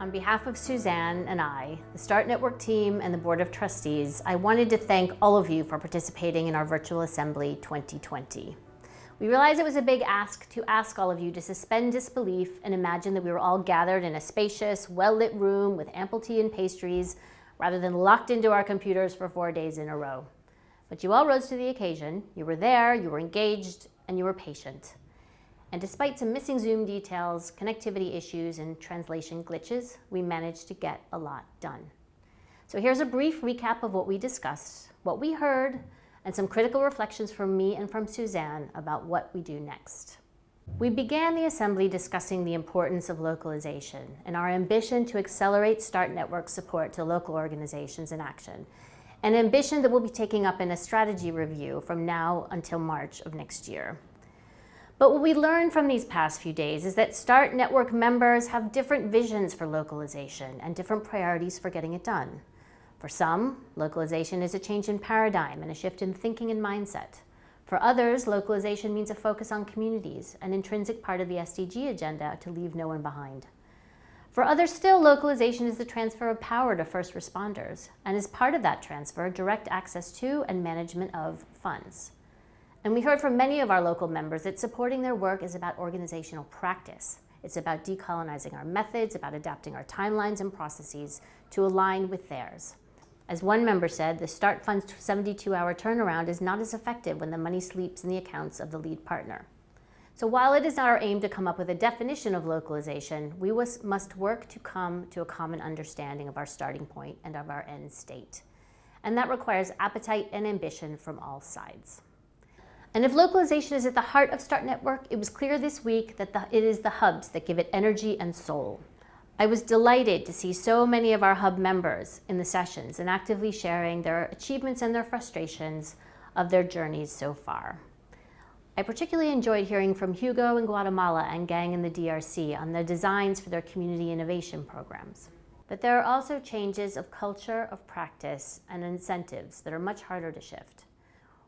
On behalf of Suzanne and I, the START Network team and the Board of Trustees, I wanted to thank all of you for participating in our Virtual Assembly 2020. We realized it was a big ask to ask all of you to suspend disbelief and imagine that we were all gathered in a spacious, well-lit room with ample tea and pastries, rather than locked into our computers for 4 days in a row. But you all rose to the occasion. You were there, you were engaged, and you were patient. And despite some missing Zoom details, connectivity issues, and translation glitches, we managed to get a lot done. So here's a brief recap of what we discussed, what we heard, and some critical reflections from me and from Suzanne about what we do next. We began the assembly discussing the importance of localization and our ambition to accelerate START Network support to local organizations in action, an ambition that we'll be taking up in a strategy review from now until March of next year. But what we learned from these past few days is that START Network members have different visions for localization and different priorities for getting it done. For some, localization is a change in paradigm and a shift in thinking and mindset. For others, localization means a focus on communities, an intrinsic part of the SDG agenda to leave no one behind. For others still, localization is the transfer of power to first responders, and as part of that transfer, direct access to and management of funds. And we heard from many of our local members that supporting their work is about organizational practice. It's about decolonizing our methods, about adapting our timelines and processes to align with theirs. As one member said, the START Fund's 72-hour turnaround is not as effective when the money sleeps in the accounts of the lead partner. So while it is not our aim to come up with a definition of localization, we must work to come to a common understanding of our starting point and of our end state. And that requires appetite and ambition from all sides. And if localization is at the heart of START Network, it was clear this week that it is the hubs that give it energy and soul. I was delighted to see so many of our hub members in the sessions and actively sharing their achievements and their frustrations of their journeys so far. I particularly enjoyed hearing from Hugo in Guatemala and Gang in the DRC on their designs for their community innovation programs. But there are also changes of culture, of practice, and incentives that are much harder to shift.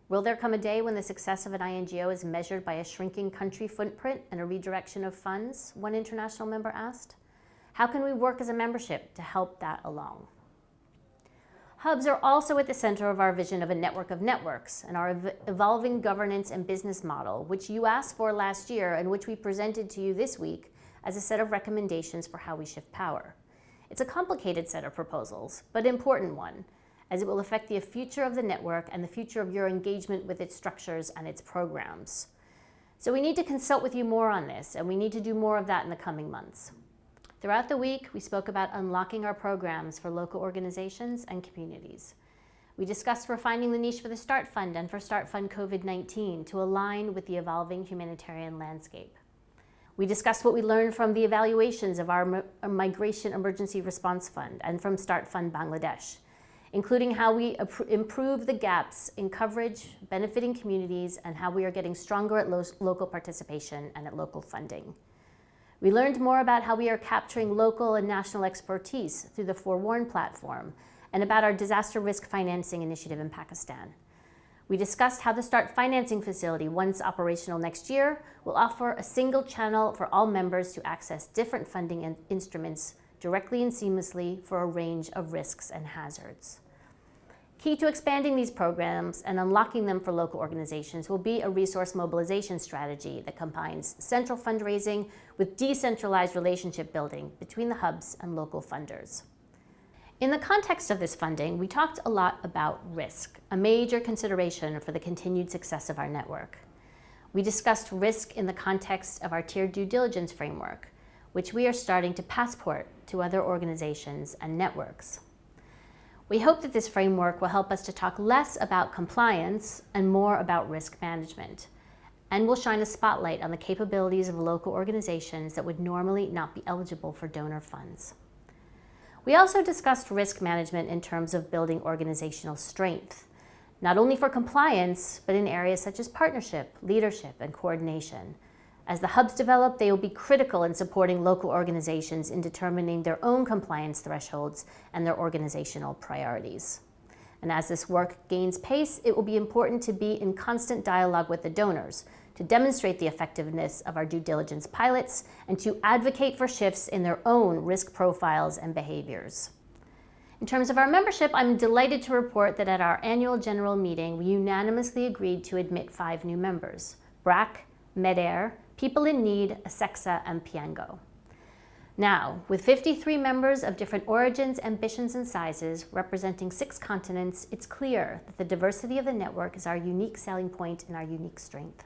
Will there come a day when the success of an INGO is measured by a shrinking country footprint and a redirection of funds? One international member asked. How can we work as a membership to help that along? Hubs are also at the center of our vision of a network of networks and our evolving governance and business model, which you asked for last year and which we presented to you this week as a set of recommendations for how we shift power. It's a complicated set of proposals, but an important one, as it will affect the future of the network and the future of your engagement with its structures and its programs. So we need to consult with you more on this, and we need to do more of that in the coming months. Throughout the week, we spoke about unlocking our programs for local organizations and communities. We discussed refining the niche for the START Fund and for START Fund COVID-19 to align with the evolving humanitarian landscape. We discussed what we learned from the evaluations of our Migration Emergency Response Fund and from START Fund Bangladesh, including how we improve the gaps in coverage, benefiting communities, and how we are getting stronger at local participation and at local funding. We learned more about how we are capturing local and national expertise through the Forewarn platform and about our disaster risk financing initiative in Pakistan. We discussed how the START financing facility, once operational next year, will offer a single channel for all members to access different funding instruments directly and seamlessly for a range of risks and hazards. Key to expanding these programs and unlocking them for local organizations will be a resource mobilization strategy that combines central fundraising with decentralized relationship building between the hubs and local funders. In the context of this funding, we talked a lot about risk, a major consideration for the continued success of our network. We discussed risk in the context of our tiered due diligence framework, which we are starting to passport to other organizations and networks. We hope that this framework will help us to talk less about compliance and more about risk management, and will shine a spotlight on the capabilities of local organizations that would normally not be eligible for donor funds. We also discussed risk management in terms of building organizational strength, not only for compliance, but in areas such as partnership, leadership, and coordination. As the hubs develop, they will be critical in supporting local organizations in determining their own compliance thresholds and their organizational priorities. And as this work gains pace, it will be important to be in constant dialogue with the donors, to demonstrate the effectiveness of our due diligence pilots, and to advocate for shifts in their own risk profiles and behaviors. In terms of our membership, I'm delighted to report that at our annual general meeting, we unanimously agreed to admit 5 new members: BRAC, MEDAIR, People in Need, ASEXA, and Piango. Now, with 53 members of different origins, ambitions, and sizes, representing 6 continents, it's clear that the diversity of the network is our unique selling point and our unique strength.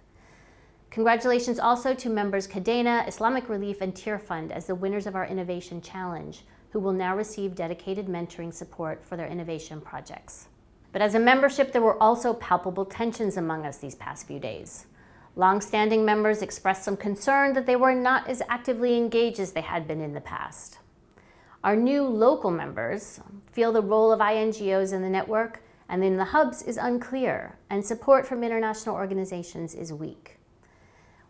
Congratulations also to members Cadena, Islamic Relief, and Tear Fund as the winners of our Innovation Challenge, who will now receive dedicated mentoring support for their innovation projects. But as a membership, there were also palpable tensions among us these past few days. Long-standing members expressed some concern that they were not as actively engaged as they had been in the past. Our new local members feel the role of INGOs in the network and in the hubs is unclear, and support from international organizations is weak.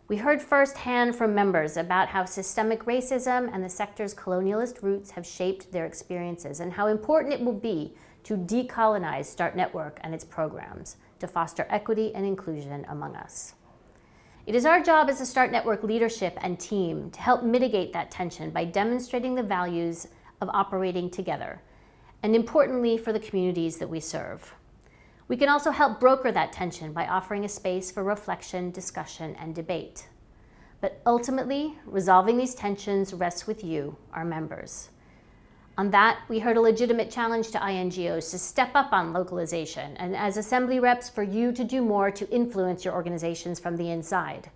We heard firsthand from members about how systemic racism and the sector's colonialist roots have shaped their experiences and how important it will be to decolonize START Network and its programs to foster equity and inclusion among us. It is our job as a START Network leadership and team to help mitigate that tension by demonstrating the values of operating together, and importantly for the communities that we serve. We can also help broker that tension by offering a space for reflection, discussion, and debate. But ultimately, resolving these tensions rests with you, our members. On that, we heard a legitimate challenge to INGOs to step up on localization, and as Assembly reps, for you to do more to influence your organizations from the inside.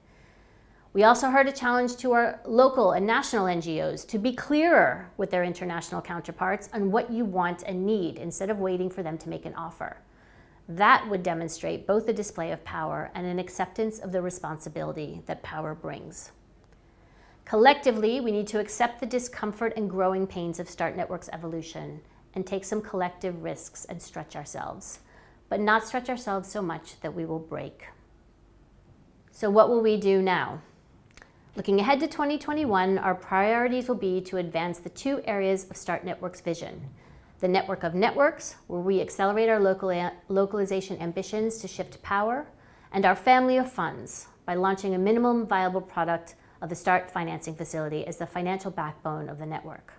We also heard a challenge to our local and national NGOs to be clearer with their international counterparts on what you want and need instead of waiting for them to make an offer. That would demonstrate both a display of power and an acceptance of the responsibility that power brings. Collectively, we need to accept the discomfort and growing pains of START Network's evolution and take some collective risks and stretch ourselves, but not stretch ourselves so much that we will break. So what will we do now? Looking ahead to 2021, our priorities will be to advance the 2 areas of START Network's vision: the network of networks, where we accelerate our localization ambitions to shift power, and our family of funds by launching a minimum viable product of the START financing facility as the financial backbone of the network.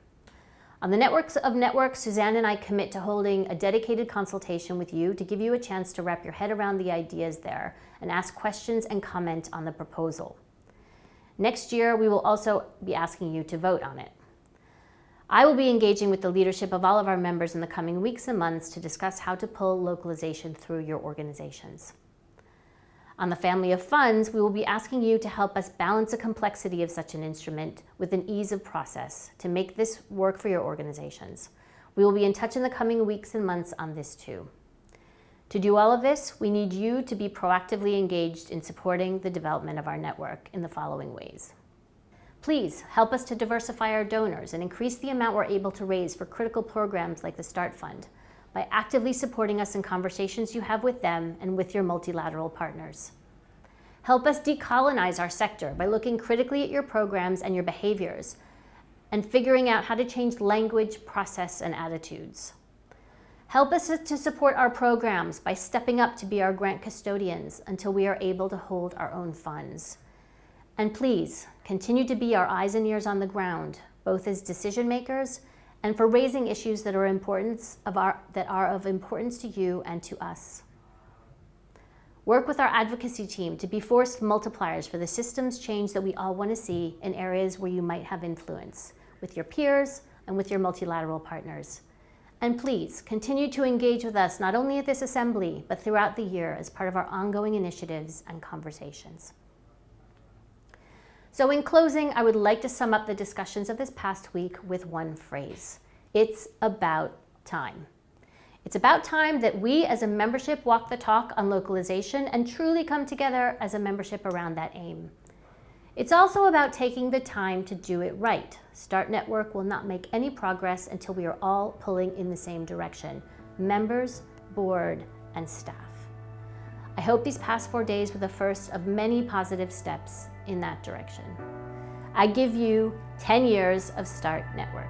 On the networks of networks, Suzanne and I commit to holding a dedicated consultation with you to give you a chance to wrap your head around the ideas there and ask questions and comment on the proposal. Next year, we will also be asking you to vote on it. I will be engaging with the leadership of all of our members in the coming weeks and months to discuss how to pull localization through your organizations. On the family of funds, we will be asking you to help us balance the complexity of such an instrument with an ease of process to make this work for your organizations. We will be in touch in the coming weeks and months on this too. To do all of this, we need you to be proactively engaged in supporting the development of our network in the following ways. Please help us to diversify our donors and increase the amount we're able to raise for critical programs like the START Fund by actively supporting us in conversations you have with them and with your multilateral partners. Help us decolonize our sector by looking critically at your programs and your behaviors and figuring out how to change language, process, and attitudes. Help us to support our programs by stepping up to be our grant custodians until we are able to hold our own funds. And please, continue to be our eyes and ears on the ground, both as decision makers and for raising issues that are of importance to you and to us. Work with our advocacy team to be force multipliers for the systems change that we all want to see in areas where you might have influence, with your peers and with your multilateral partners. And please, continue to engage with us not only at this assembly, but throughout the year as part of our ongoing initiatives and conversations. So in closing, I would like to sum up the discussions of this past week with one phrase. It's about time. It's about time that we as a membership walk the talk on localization and truly come together as a membership around that aim. It's also about taking the time to do it right. START Network will not make any progress until we are all pulling in the same direction, members, board, and staff. I hope these past 4 days were the first of many positive steps in that direction. I give you 10 years of START Network.